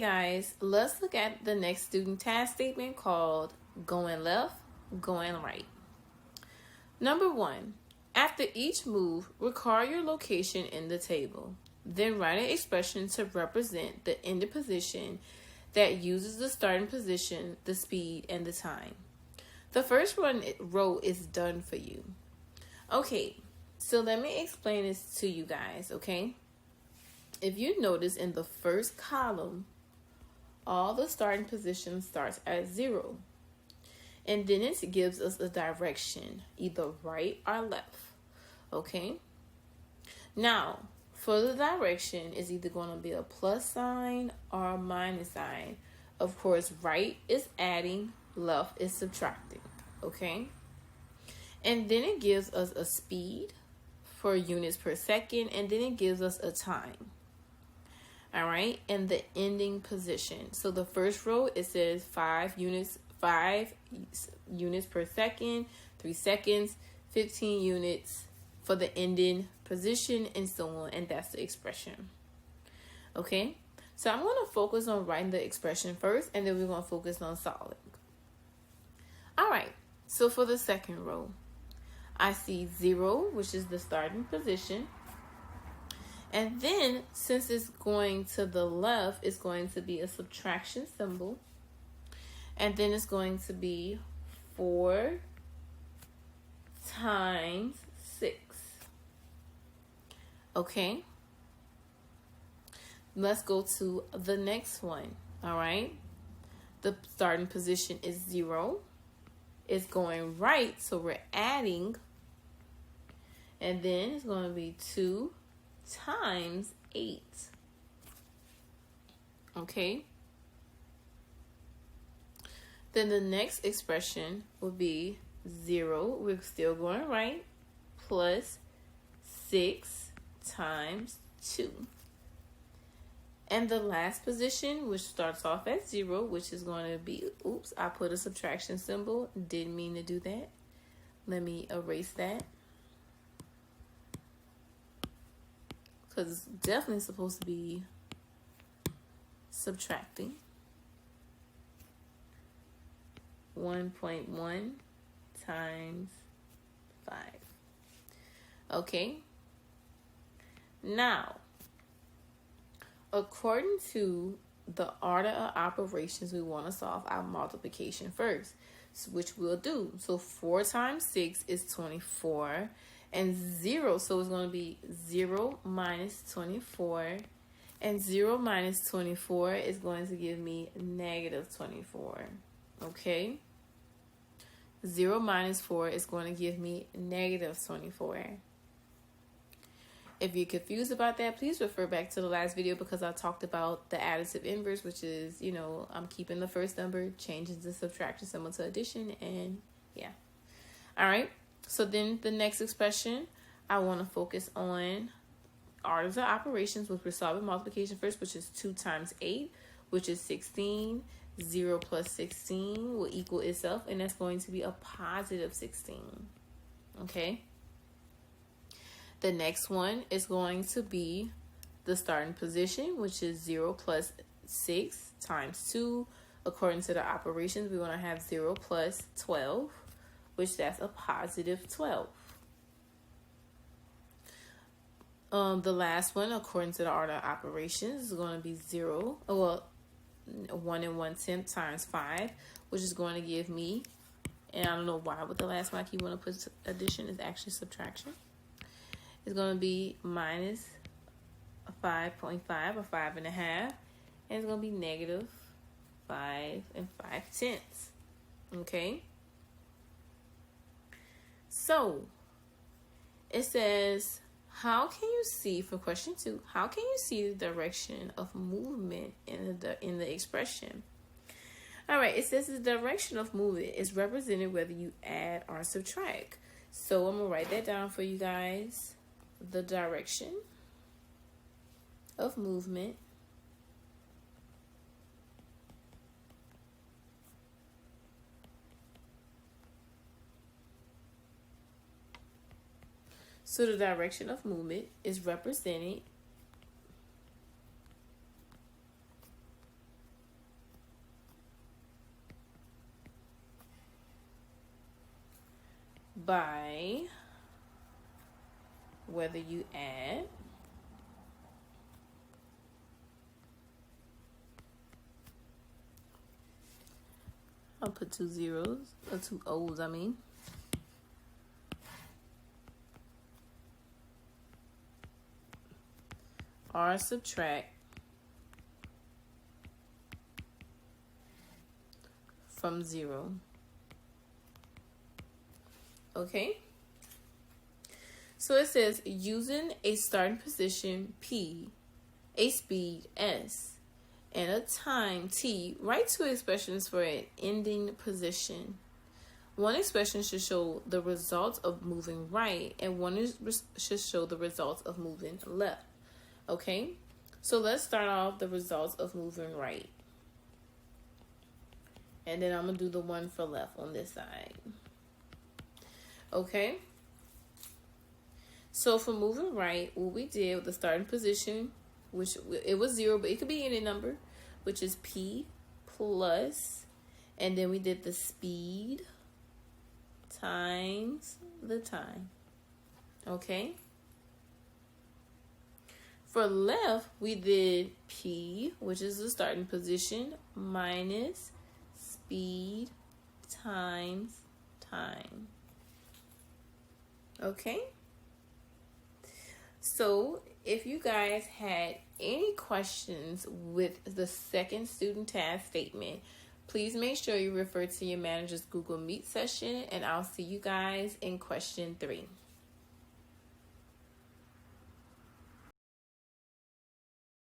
Guys, let's look at the next student task statement called going left, going right. Number 1, after each move, record your location in the table. Then write an expression to represent the ending position that uses the starting position, the speed, and the time. The first row is done for you. Okay, so let me explain this to you guys, okay? If you notice in the first column, all the starting position starts at 0. And then it gives us a direction, either right or left. Okay? Now, for the direction, it's either going to be a plus sign or a minus sign. Of course, right is adding, left is subtracting. Okay? And then it gives us a speed for units per second, and then it gives us a time. All right, and the ending position. So the first row, it says 5 units per second, 3 seconds, 15 units for the ending position, and so on, and that's the expression. Okay, so I'm going to focus on writing the expression first, and then we're going to focus on solving. All right, so for the second row, I see 0, which is the starting position. And then, since it's going to the left, it's going to be a subtraction symbol. And then it's going to be 4 times 6. Okay? Let's go to the next one. All right? The starting position is 0. It's going right, so we're adding. And then it's going to be 2 times 8. Okay? Then the next expression will be 0. We're still going right. Plus 6 times 2. And the last position, which starts off at 0, which is going to be, oops, I put a subtraction symbol. Didn't mean to do that. Let me erase that. Because it's definitely supposed to be subtracting. 1.1 times 5. Okay. Now, according to the order of operations, we want to solve our multiplication first, which we'll do. So 4 times 6 is 24. And 0, so it's going to be 0 minus 24. And 0 minus 24 is going to give me negative 24. Okay? 0 minus 4 is going to give me negative 24. If you're confused about that, please refer back to the last video because I talked about the additive inverse, which is, I'm keeping the first number, changing the subtraction symbol to addition, and yeah. All right. So then the next expression, I want to focus on orders of operations, which we're solving multiplication first, which is 2 times 8, which is 16. 0 plus 16 will equal itself, and that's going to be a positive 16. Okay? The next one is going to be the starting position, which is 0 plus 6 times 2. According to the operations, we're going to have 0 plus 12. Which that's a positive 12. The last one, according to the order of operations, is going to be 1 1/10 times 5, which is going to give me, and I don't know why with the last one I keep want to put addition, is actually subtraction. It's going to be minus 5.5 or 5.5, and it's going to be negative 5 5/10. Okay? So, it says, how can you see, for question 2, how can you see the direction of movement in the expression? All right, it says the direction of movement is represented whether you add or subtract. So, I'm going to write that down for you guys. The direction of movement So the direction of movement is represented by whether you add I'll put 2 zeros, or 2 O's, or subtract from 0. Okay? So it says, using a starting position P, a speed S, and a time T, write 2 expressions for an ending position. One expression should show the results of moving right, and one should show the results of moving left. Okay? So let's start off the results of moving right. And then I'm going to do the one for left on this side. Okay? So for moving right, what we did with the starting position, which it was 0, but it could be any number, which is P plus, and then we did the speed times the time. Okay? For left, we did P, which is the starting position, minus speed times time. Okay? So, if you guys had any questions with the second student task statement, please make sure you refer to your manager's Google Meet session, and I'll see you guys in question 3.